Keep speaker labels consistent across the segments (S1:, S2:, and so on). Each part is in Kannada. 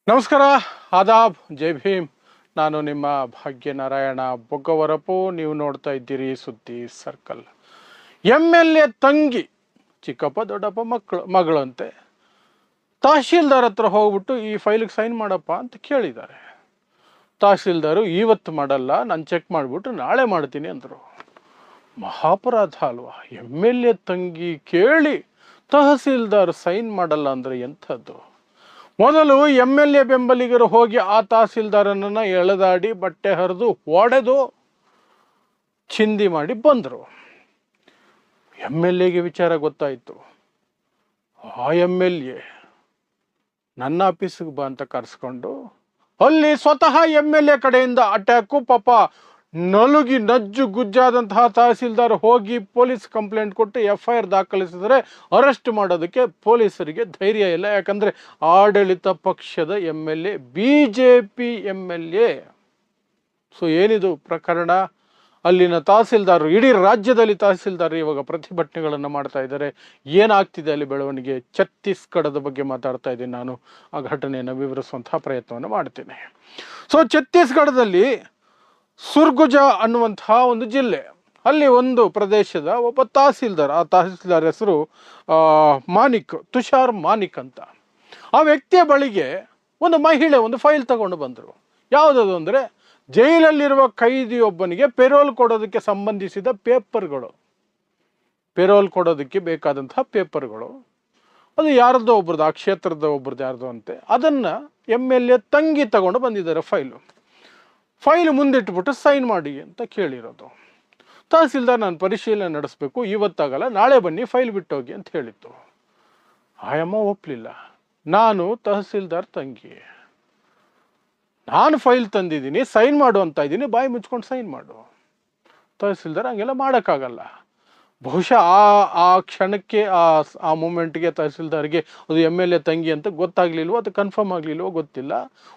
S1: ನಮಸ್ಕಾರ, ಆದಾಬ್, ಜೈ ಭೀಮ್. ನಾನು ನಿಮ್ಮ ಭಾಗ್ಯನಾರಾಯಣ ಬೊಗ್ಗವರಪು. ನೀವು ನೋಡ್ತಾ ಇದ್ದೀರಿ ಸುದ್ದಿ ಸರ್ಕಲ್. MLA ತಂಗಿ, ಚಿಕ್ಕಪ್ಪ ದೊಡ್ಡಪ್ಪ ಮಗಳಂತೆ, ತಹಶೀಲ್ದಾರ್ ಹತ್ರ ಹೋಗ್ಬಿಟ್ಟು ಈ ಫೈಲಿಗೆ ಸೈನ್ ಮಾಡಪ್ಪ ಅಂತ ಕೇಳಿದ್ದಾರೆ. ತಹಶೀಲ್ದಾರು ಇವತ್ತು ಮಾಡಲ್ಲ, ನಾನು ಚೆಕ್ ಮಾಡಿಬಿಟ್ಟು ನಾಳೆ ಮಾಡ್ತೀನಿ ಅಂದರು. ಮಹಾಪರಾಧ ಅಲ್ವಾ? MLA ತಂಗಿ ಕೇಳಿ ತಹಸೀಲ್ದಾರ್ ಸೈನ್ ಮಾಡಲ್ಲ ಅಂದರೆ ಎಂಥದ್ದು? ಮೊದಲು MLA ಬೆಂಬಲಿಗರು ಹೋಗಿ ಆ ತಹಸೀಲ್ದಾರನನ್ನು ಎಳೆದಾಡಿ ಬಟ್ಟೆ ಹರಿದು ಒಡೆದು ಚಿಂದಿ ಮಾಡಿ ಬಂದರು. MLAಗೆ ವಿಚಾರ ಗೊತ್ತಾಯಿತು. ಆ MLA ನನ್ನ ಆಫೀಸಿಗೆ ಬಾ ಅಂತ ಕರೆಸ್ಕೊಂಡು ಅಲ್ಲಿ ಸ್ವತಃ MLA ಕಡೆಯಿಂದ ಅಟ್ಯಾಕು. ಪಾಪ ನಲುಗಿ ನಜ್ಜು ಗುಜ್ಜಾದಂತಹ ತಹಸೀಲ್ದಾರ್ ಹೋಗಿ ಪೊಲೀಸ್ ಕಂಪ್ಲೇಂಟ್ ಕೊಟ್ಟು FIR ದಾಖಲಿಸಿದರೆ ಅರೆಸ್ಟ್ ಮಾಡೋದಕ್ಕೆ ಪೊಲೀಸರಿಗೆ ಧೈರ್ಯ ಇಲ್ಲ. ಯಾಕಂದರೆ ಆಡಳಿತ ಪಕ್ಷದ MLA, BJP MLA. ಸೊ ಏನಿದು ಪ್ರಕರಣ? ಅಲ್ಲಿನ ತಹಸೀಲ್ದಾರರು, ಇಡೀ ರಾಜ್ಯದಲ್ಲಿ ತಹಸೀಲ್ದಾರರು ಇವಾಗ ಪ್ರತಿಭಟನೆಗಳನ್ನು ಮಾಡ್ತಾ ಇದ್ದಾರೆ. ಏನಾಗ್ತಿದೆ ಅಲ್ಲಿ ಬೆಳವಣಿಗೆ? ಛತ್ತೀಸ್ಗಢದ ಬಗ್ಗೆ ಮಾತಾಡ್ತಾ ಇದ್ದೀನಿ ನಾನು. ಆ ಘಟನೆಯನ್ನು ವಿವರಿಸುವಂತಹ ಪ್ರಯತ್ನವನ್ನು ಮಾಡ್ತೀನಿ. ಸೊ ಛತ್ತೀಸ್ಗಢದಲ್ಲಿ ಸುರ್ಗುಜಾ ಅನ್ನುವಂತಹ ಒಂದು ಜಿಲ್ಲೆ, ಅಲ್ಲಿ ಒಂದು ಪ್ರದೇಶದ ಒಬ್ಬ ತಹಸೀಲ್ದಾರ್, ಆ ತಹಸೀಲ್ದಾರ್ ಹೆಸರು ತುಷಾರ್ ಮಾನಿಕ್ ಅಂತ. ಆ ವ್ಯಕ್ತಿಯ ಬಳಿಗೆ ಒಂದು ಮಹಿಳೆ ಒಂದು ಫೈಲ್ ತಗೊಂಡು ಬಂದರು. ಯಾವುದದು ಅಂದರೆ ಜೈಲಲ್ಲಿರುವ ಕೈದಿಯೊಬ್ಬನಿಗೆ ಪೆರೋಲ್ ಕೊಡೋದಕ್ಕೆ ಸಂಬಂಧಿಸಿದ ಪೇಪರ್ಗಳು, ಪೆರೋಲ್ ಕೊಡೋದಕ್ಕೆ ಬೇಕಾದಂತಹ ಪೇಪರ್ಗಳು. ಅದು ಯಾರ್ದೋ ಒಬ್ರದ್ದು, ಆ ಕ್ಷೇತ್ರದ ಒಬ್ರದ್ದು ಯಾರ್ದೋ ಅಂತೆ. ಅದನ್ನು MLA ತಂಗಿ ತಗೊಂಡು ಬಂದಿದ್ದಾರೆ. ಫೈಲ್ ಮುಂದಿಟ್ಬಿಟ್ಟು ಸೈನ್ ಮಾಡಿ ಅಂತ ಕೇಳಿರೋದು. ತಹಸೀಲ್ದಾರ್ ನಾನು ಪರಿಶೀಲನೆ ನಡೆಸಬೇಕು, ಇವತ್ತಾಗಲ್ಲ, ನಾಳೆ ಬನ್ನಿ, ಫೈಲ್ ಬಿಟ್ಟೋಗಿ ಅಂತ ಹೇಳಿತ್ತು. ಆಯಮ್ಮ ಒಪ್ಪಲಿಲ್ಲ. ನಾನು ತಹಸೀಲ್ದಾರ್ ತಂಗಿ, ನಾನು ಫೈಲ್ ತಂದಿದ್ದೀನಿ, ಸೈನ್ ಮಾಡು ಅಂತ ಇದ್ದೀನಿ, ಬಾಯಿ ಮುಚ್ಕೊಂಡು ಸೈನ್ ಮಾಡು. ತಹಸೀಲ್ದಾರ್ ಹಂಗೆಲ್ಲ ಮಾಡೋಕ್ಕಾಗಲ್ಲ. ಬಹುಶಃ ಆ ಕ್ಷಣಕ್ಕೆ, ಆ ಮೂಮೆಂಟ್ಗೆ ತಹಸೀಲ್ದಾರ್ಗೆ ಅದು MLA ತಂಗಿ ಅಂತ ಗೊತ್ತಾಗ್ಲಿಲ್ವೋ, ಅದು ಕನ್ಫರ್ಮ್ ಆಗಲಿಲ್ವೋ ಗೊತ್ತಿಲ್ಲ.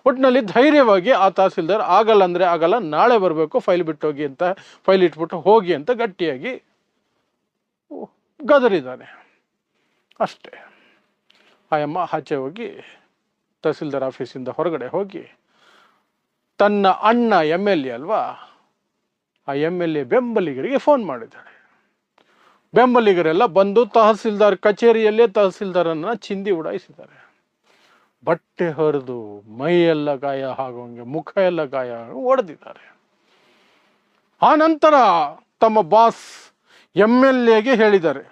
S1: ಒಟ್ಟಿನಲ್ಲಿ ಧೈರ್ಯವಾಗಿ ಆ ತಹಸೀಲ್ದಾರ್ ಆಗಲ್ಲ ಅಂದರೆ ಆಗಲ್ಲ, ನಾಳೆ ಬರಬೇಕು, ಫೈಲ್ ಬಿಟ್ಟೋಗಿ ಅಂತ, ಫೈಲ್ ಇಟ್ಬಿಟ್ಟು ಹೋಗಿ ಅಂತ ಗಟ್ಟಿಯಾಗಿ ಗದರಿದ್ದಾನೆ. ಅಷ್ಟೇ. ಆಯಮ್ಮ ಆಚೆ ಹೋಗಿ, ತಹಸೀಲ್ದಾರ್ ಆಫೀಸಿಂದ ಹೊರಗಡೆ ಹೋಗಿ, ತನ್ನ ಅಣ್ಣ MLA ಅಲ್ವಾ, ಆ MLA ಬೆಂಬಲಿಗರಿಗೆ ಫೋನ್ ಮಾಡಿದ್ದಾಳೆ. ಬೆಂಬಲಿಗರೆಲ್ಲ ಬಂದು ತಹಸೀಲ್ದಾರ್ ಕಚೇರಿಯಲ್ಲೇ ತಹಸೀಲ್ದಾರನ್ನ ಚಿಂದಿ ಉಡಾಯಿಸಿದ್ದಾರೆ. ಬಟ್ಟೆ ಹರಿದು ಮೈಯೆಲ್ಲ ಗಾಯ ಆಗೋಂಗೆ, ಮುಖ ಎಲ್ಲ ಗಾಯ ಹೊಡೆದಿದ್ದಾರೆ. ಆ ನಂತರ ತಮ್ಮ ಬಾಸ್ MLAಗೆ ಹೇಳಿದ್ದಾರೆ.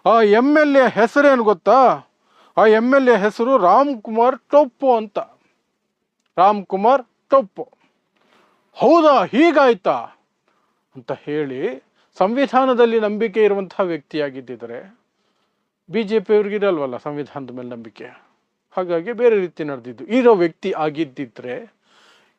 S1: ಆ MLA ಹೆಸರೇನು ಗೊತ್ತಾ? ಆ MLA ಹೆಸರು ರಾಮ್ಕುಮಾರ್ ಟೊಪ್ಪು ಅಂತ. ರಾಮ್ಕುಮಾರ್ ಟೊಪ್ಪು. ಹೌದಾ, ಹೀಗಾಯ್ತಾ ಅಂತ ಹೇಳಿ, ಸಂವಿಧಾನದಲ್ಲಿ ನಂಬಿಕೆ ಇರುವಂತಹ ವ್ಯಕ್ತಿಯಾಗಿದ್ದಿದ್ರೆ, BJP ಅವ್ರಿಗಿರಲ್ವಲ್ಲ ಸಂವಿಧಾನದ ಮೇಲೆ ನಂಬಿಕೆ, ಹಾಗಾಗಿ ಬೇರೆ ರೀತಿ ನಡೆದಿದ್ದು. ಇರೋ ವ್ಯಕ್ತಿ ಆಗಿದ್ದಿದ್ರೆ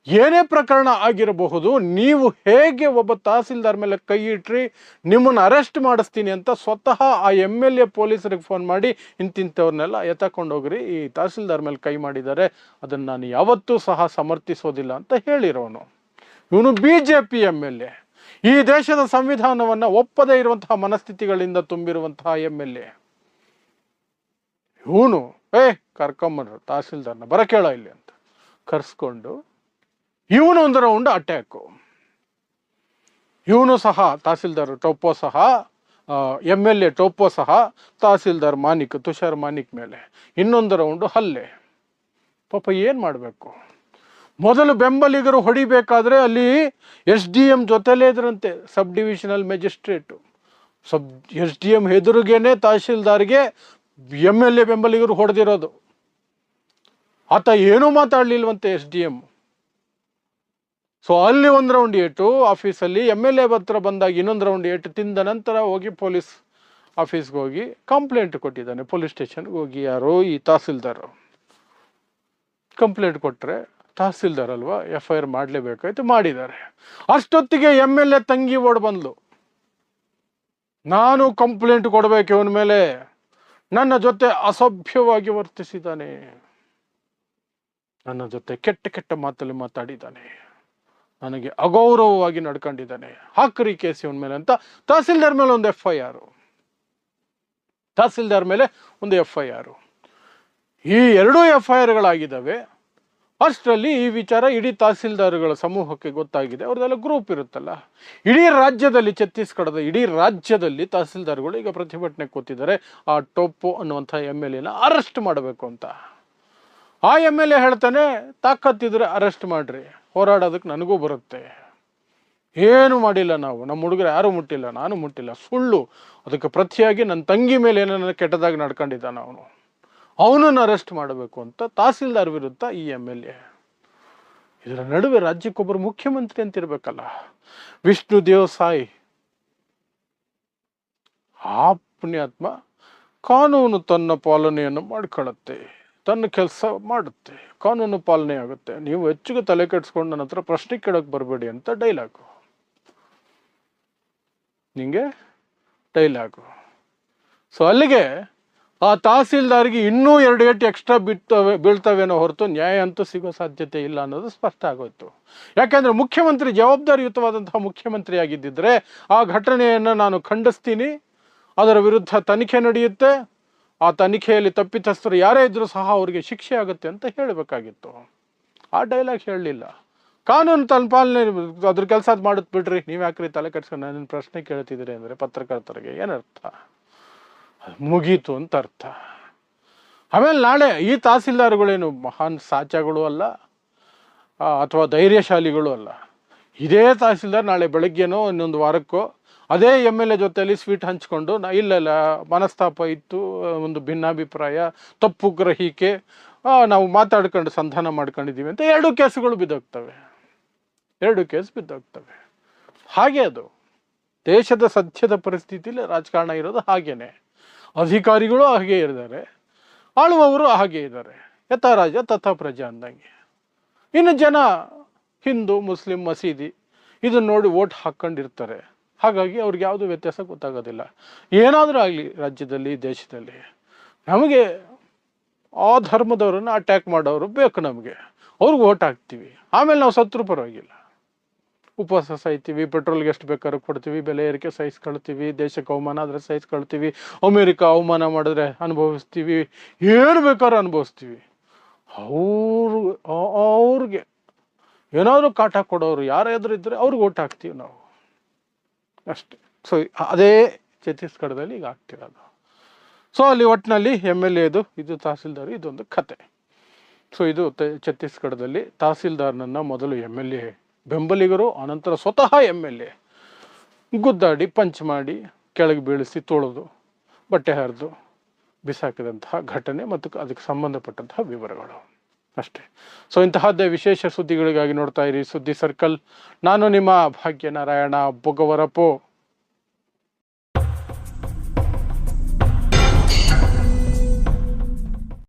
S1: ಏನೇ ಪ್ರಕರಣ ಆಗಿರಬಹುದು, ನೀವು ಹೇಗೆ ಒಬ್ಬ ತಹಸೀಲ್ದಾರ್ ಮೇಲೆ ಕೈ ಇಟ್ರಿ, ನಿಮ್ಮನ್ನು ಅರೆಸ್ಟ್ ಮಾಡಿಸ್ತೀನಿ ಅಂತ ಸ್ವತಃ ಆ MLA ಪೊಲೀಸರಿಗೆ ಫೋನ್ ಮಾಡಿ ಇಂತಿಂಥವ್ರನ್ನೆಲ್ಲ ಎತ್ತಕೊಂಡೋಗ್ರಿ, ಈ ತಹಸೀಲ್ದಾರ್ ಮೇಲೆ ಕೈ ಮಾಡಿದ್ದಾರೆ, ಅದನ್ನು ನಾನು ಯಾವತ್ತೂ ಸಹ ಸಮರ್ಥಿಸೋದಿಲ್ಲ ಅಂತ ಹೇಳಿರೋನು. ಇವನು BJP MLA, ಈ ದೇಶದ ಸಂವಿಧಾನವನ್ನು ಒಪ್ಪದೇ ಇರುವಂತಹ ಮನಸ್ಥಿತಿಗಳಿಂದ ತುಂಬಿರುವಂತಹ MLA. ಇವನು ಕರ್ಕೊಂಬಂದ್ರು ತಹಸೀಲ್ದಾರ್ನ, ಬರ ಕೇಳ ಇಲ್ಲಿ ಅಂತ ಕರ್ಸ್ಕೊಂಡು ಇವನು ಒಂದು ರೌಂಡ್ ಅಟ್ಯಾಕು. ಇವನು ಸಹ ತಹಸೀಲ್ದಾರ್ ಟೊಪ್ಪೋ ಸಹ, MLA ಟೊಪ್ಪೋ ಸಹ ತಹಸೀಲ್ದಾರ್ ತುಷಾರ್ ಮಾನಿಕ್ ಮೇಲೆ ಇನ್ನೊಂದು ರೌಂಡು ಹಲ್ಲೆ. ಪಾಪ ಏನು ಮಾಡಬೇಕು? ಮೊದಲು ಬೆಂಬಲಿಗರು ಹೊಡಿಬೇಕಾದ್ರೆ ಅಲ್ಲಿ SDM ಜೊತೆಲೇ ಇದ್ರಂತೆ, ಸಬ್ ಡಿವಿಷನಲ್ ಮ್ಯಾಜಿಸ್ಟ್ರೇಟು. SDM ಎದುರಿಗೇನೆ ತಹಶೀಲ್ದಾರ್ಗೆ MLA ಬೆಂಬಲಿಗರು ಹೊಡೆದಿರೋದು. ಆತ ಏನೂ ಮಾತಾಡಲಿಲ್ವಂತೆ SDM. ಸೊ ಅಲ್ಲಿ ಒಂದು ರೌಂಡ್ ಏಟು ಆಫೀಸಲ್ಲಿ, MLA ಹತ್ರ ಬಂದಾಗ ಇನ್ನೊಂದು ರೌಂಡ್ ಏಟು ತಿಂದ ನಂತರ ಹೋಗಿ ಪೊಲೀಸ್ ಆಫೀಸ್ಗೆ ಹೋಗಿ ಕಂಪ್ಲೇಂಟ್ ಕೊಟ್ಟಿದ್ದಾನೆ. ಪೊಲೀಸ್ ಸ್ಟೇಷನ್ಗೆ ಹೋಗಿ ಯಾರೋ ಈ ತಹಸೀಲ್ದಾರ್ ಕಂಪ್ಲೇಂಟ್ ಕೊಟ್ಟರೆ, ತಹಸೀಲ್ದಾರ್ ಅಲ್ವಾ, FIR ಮಾಡಲೇಬೇಕಾಯ್ತು, ಮಾಡಿದ್ದಾರೆ. ಅಷ್ಟೊತ್ತಿಗೆ MLA ತಂಗಿ ಓಡ್ ಬಂದ್ಲು. ನಾನು ಕಂಪ್ಲೇಂಟ್ ಕೊಡಬೇಕು ಇವನ ಮೇಲೆ, ನನ್ನ ಜೊತೆ ಅಸಭ್ಯವಾಗಿ ವರ್ತಿಸಿದ್ದಾನೆ, ನನ್ನ ಜೊತೆ ಕೆಟ್ಟ ಕೆಟ್ಟ ಮಾತಲ್ಲಿ ಮಾತಾಡಿದ್ದಾನೆ, ನನಗೆ ಅಗೌರವವಾಗಿ ನಡ್ಕೊಂಡಿದ್ದಾನೆ, ಹಾಕ್ರಿ ಕೇಸ್ ಇವನ ಮೇಲೆ ಅಂತ ತಹಸೀಲ್ದಾರ್ ಮೇಲೆ ಒಂದು FIR, ತಹಸೀಲ್ದಾರ್ ಮೇಲೆ ಒಂದು FIR. ಈ ಎರಡೂ FIRಗಳಾಗಿದ್ದಾವೆ. ಅಷ್ಟರಲ್ಲಿ ಈ ವಿಚಾರ ಇಡೀ ತಹಸೀಲ್ದಾರ್ಗಳ ಸಮೂಹಕ್ಕೆ ಗೊತ್ತಾಗಿದೆ. ಅವ್ರದ್ದೆಲ್ಲ ಗ್ರೂಪ್ ಇರುತ್ತಲ್ಲ, ಇಡೀ ರಾಜ್ಯದಲ್ಲಿ, ಛತ್ತೀಸ್ಗಢದ ಇಡೀ ರಾಜ್ಯದಲ್ಲಿ ತಹಸೀಲ್ದಾರ್ಗಳು ಈಗ ಪ್ರತಿಭಟನೆ ಕೂತಿದ್ದಾರೆ ಆ ಟೋಪು ಅನ್ನುವಂಥ MLA ಅರೆಸ್ಟ್ ಮಾಡಬೇಕು ಅಂತ. ಆ MLA ಹೇಳ್ತಾನೆ, ತಾಕತ್ತಿದ್ರೆ ಅರೆಸ್ಟ್ ಮಾಡ್ರಿ, ಹೋರಾಡೋದಕ್ಕೆ ನನಗೂ ಬರುತ್ತೆ, ಏನು ಮಾಡಿಲ್ಲ ನಾವು, ನಮ್ಮ ಹುಡುಗರು ಯಾರೂ ಮುಟ್ಟಿಲ್ಲ, ನಾನು ಮುಟ್ಟಿಲ್ಲ, ಸುಳ್ಳು. ಅದಕ್ಕೆ ಪ್ರತಿಯಾಗಿ ನನ್ನ ತಂಗಿ ಮೇಲೆ ಏನನ್ನ ಕೆಟ್ಟದಾಗಿ ನಡ್ಕೊಂಡಿದ್ದಾನ ಅವನನ್ನು ಅರೆಸ್ಟ್ ಮಾಡಬೇಕು ಅಂತ ತಹಸೀಲ್ದಾರ್ ವಿರುದ್ಧ ಈ MLA. ಇದರ ನಡುವೆ ರಾಜ್ಯಕ್ಕೊಬ್ಬರು ಮುಖ್ಯಮಂತ್ರಿ ಅಂತಿರ್ಬೇಕಲ್ಲ, ವಿಷ್ಣು ದೇವ್ ಸಾಯಿ. ಆ ಪುಣ್ಯಾತ್ಮ ಕಾನೂನು ತನ್ನ ಪಾಲನೆಯನ್ನು ಮಾಡ್ಕೊಳ್ಳುತ್ತೆ, ತನ್ನ ಕೆಲಸ ಮಾಡುತ್ತೆ, ಕಾನೂನು ಪಾಲನೆ ಆಗುತ್ತೆ, ನೀವು ಹೆಚ್ಚಿಗೆ ತಲೆ ಕೆಡಿಸ್ಕೊಂಡು ನನ್ನ ಹತ್ರ ಪ್ರಶ್ನೆ ಕೇಳೋಕೆ ಬರಬೇಡಿ ಅಂತ ಡೈಲಾಗು. ನಿಂಗೆ ಡೈಲಾಗು. ಸೊ ಅಲ್ಲಿಗೆ ಆ ತಹಸೀಲ್ದಾರ್ಗೆ ಇನ್ನೂ 2 ಏಟು ಎಕ್ಸ್ಟ್ರಾ ಬೀಳ್ತವೇನೋ ಹೊರತು ನ್ಯಾಯ ಅಂತೂ ಸಿಗೋ ಸಾಧ್ಯತೆ ಇಲ್ಲ ಅನ್ನೋದು ಸ್ಪಷ್ಟ ಆಗೋಯ್ತು. ಯಾಕೆಂದ್ರೆ ಮುಖ್ಯಮಂತ್ರಿ ಜವಾಬ್ದಾರಿಯುತವಾದಂತಹ ಮುಖ್ಯಮಂತ್ರಿ ಆಗಿದ್ದಿದ್ರೆ ಆ ಘಟನೆಯನ್ನು ನಾನು ಖಂಡಿಸ್ತೀನಿ, ಅದರ ವಿರುದ್ಧ ತನಿಖೆ ನಡೆಯುತ್ತೆ, ಆ ತನಿಖೆಯಲ್ಲಿ ತಪ್ಪಿತಸ್ಥರು ಯಾರೇ ಇದ್ರೂ ಸಹ ಅವರಿಗೆ ಶಿಕ್ಷೆ ಆಗುತ್ತೆ ಅಂತ ಹೇಳಬೇಕಾಗಿತ್ತು. ಆ ಡೈಲಾಗ್ ಹೇಳಲಿಲ್ಲ. ಕಾನೂನು ತನ್ನ ಪಾಲನೆ ಅದ್ರ ಕೆಲಸ ಅದು ಮಾಡುತ್ತೆ ಬಿಡ್ರಿ, ನೀವು ಯಾಕ್ರಿ ತಲೆ ಕೆಡ್ಸ್ಕೊಂಡು ನನ್ನ ಪ್ರಶ್ನೆ ಕೇಳ್ತಿದ್ದೀರಿ ಅಂದರೆ ಪತ್ರಕರ್ತರಿಗೆ ಏನರ್ಥ? ಮುಗೀತು ಅಂತ ಅರ್ಥ. ಆಮೇಲೆ ನಾಳೆ ಈ ತಹಸೀಲ್ದಾರ್ಗಳೇನು ಮಹಾನ್ ಸಾಚಾಗಳು ಅಲ್ಲ ಅಥವಾ ಧೈರ್ಯಶಾಲಿಗಳು ಅಲ್ಲ. ಇದೇ ತಹಸೀಲ್ದಾರ್ ನಾಳೆ ಬೆಳಗ್ಗೆನೋ ಇನ್ನೊಂದು ವಾರಕ್ಕೋ ಅದೇ MLA ಜೊತೆಯಲ್ಲಿ ಸ್ವೀಟ್ ಹಂಚ್ಕೊಂಡು ಇಲ್ಲ ಮನಸ್ತಾಪ ಇತ್ತು, ಒಂದು ಭಿನ್ನಾಭಿಪ್ರಾಯ, ತಪ್ಪು ಗ್ರಹಿಕೆ, ನಾವು ಮಾತಾಡ್ಕೊಂಡು ಸಂಧಾನ ಮಾಡ್ಕೊಂಡಿದ್ದೀವಿ ಅಂತ 2 ಕೇಸುಗಳು ಬಿದ್ದೋಗ್ತವೆ. 2 ಕೇಸ್ ಬಿದ್ದೋಗ್ತವೆ. ಹಾಗೆ ಅದು ದೇಶದ ಸದ್ಯದ ಪರಿಸ್ಥಿತಿಯಲ್ಲಿ ರಾಜಕಾರಣ ಇರೋದು ಹಾಗೇನೆ. ಅಧಿಕಾರಿಗಳು ಹಾಗೆ ಇದ್ದಾರೆ, ಆಳುವವರು ಹಾಗೆ ಇದ್ದಾರೆ. ಯಥಾ ರಾಜ ತಥಾ ಪ್ರಜಾ ಅಂದಂಗೆ. ಇನ್ನು ಜನ ಹಿಂದೂ ಮುಸ್ಲಿಂ ಮಸೀದಿ ಇದನ್ನ ನೋಡಿ ವೋಟ್ ಹಾಕ್ಕೊಂಡಿರ್ತಾರೆ. ಹಾಗಾಗಿ ಅವ್ರಿಗೆ ಯಾವುದು ವ್ಯತ್ಯಾಸ ಗೊತ್ತಾಗೋದಿಲ್ಲ. ಏನಾದರೂ ಆಗಲಿ ರಾಜ್ಯದಲ್ಲಿ ದೇಶದಲ್ಲಿ ನಮಗೆ ಆ ಧರ್ಮದವ್ರನ್ನ ಅಟ್ಯಾಕ್ ಮಾಡೋರು ಬೇಕು, ನಮಗೆ ಅವ್ರಿಗೆ ವೋಟ್ ಹಾಕ್ತೀವಿ. ಆಮೇಲೆ ನಾವು ಸತ್ರು ಪರವಾಗಿಲ್ಲ, ಉಪವಾಸ ಸಾಯ್ತೀವಿ, ಪೆಟ್ರೋಲ್ಗೆ ಎಷ್ಟು ಬೇಕಾದ್ರೂ ಕೊಡ್ತೀವಿ, ಬೆಲೆ ಏರಿಕೆ ಸಹಿಸ್ಕೊಳ್ತೀವಿ, ದೇಶಕ್ಕೆ ಅವಮಾನ ಆದರೆ ಸಹಿಸ್ಕೊಳ್ತೀವಿ, ಅಮೇರಿಕ ಅವಮಾನ ಮಾಡಿದ್ರೆ ಅನುಭವಿಸ್ತೀವಿ, ಏನು ಬೇಕಾದ್ರೂ ಅನುಭವಿಸ್ತೀವಿ. ಅವ್ರಿಗೆ ಏನಾದರೂ ಕಾಟ ಕೊಡೋರು ಯಾರಾದ್ರೂ ಇದ್ದರೆ ಅವ್ರಿಗೆ ಓಟ್ ಹಾಕ್ತೀವಿ ನಾವು ಅಷ್ಟೇ. ಸೊ ಅದೇ ಛತ್ತೀಸ್ಗಢದಲ್ಲಿ ಈಗ ಆಗ್ತಿರೋದು. ಸೊ ಅಲ್ಲಿ ಒಟ್ಟಿನಲ್ಲಿ MLA ಇದು ತಹಸೀಲ್ದಾರ್ ಇದೊಂದು ಕತೆ. ಸೊ ಇದು ಛತ್ತೀಸ್ಗಢದಲ್ಲಿ ತಹಸೀಲ್ದಾರ್ನನ್ನು ಮೊದಲು MLA ಬೆಂಬಲಿಗರು, ಅನಂತರ ಸ್ವತಃ MLA ಗುದ್ದಾಡಿ ಪಂಚ್ ಮಾಡಿ ಕೆಳಗೆ ಬೀಳಿಸಿ ತೊಳೆದು ಬಟ್ಟೆ ಹರಿದು ಬಿಸಾಕಿದಂತಹ ಘಟನೆ ಮತ್ತು ಅದಕ್ಕೆ ಸಂಬಂಧಪಟ್ಟಂತಹ ವಿವರಗಳು ಅಷ್ಟೇ. ಸೊ ಇಂತಹದ್ದೇ ವಿಶೇಷ ಸುದ್ದಿಗಳಿಗಾಗಿ ನೋಡ್ತಾ ಇರಿ ಸುದ್ದಿ ಸರ್ಕಲ್. ನಾನು ನಿಮ್ಮ ಭಾಗ್ಯನಾರಾಯಣ ಬೊಗವರಪು.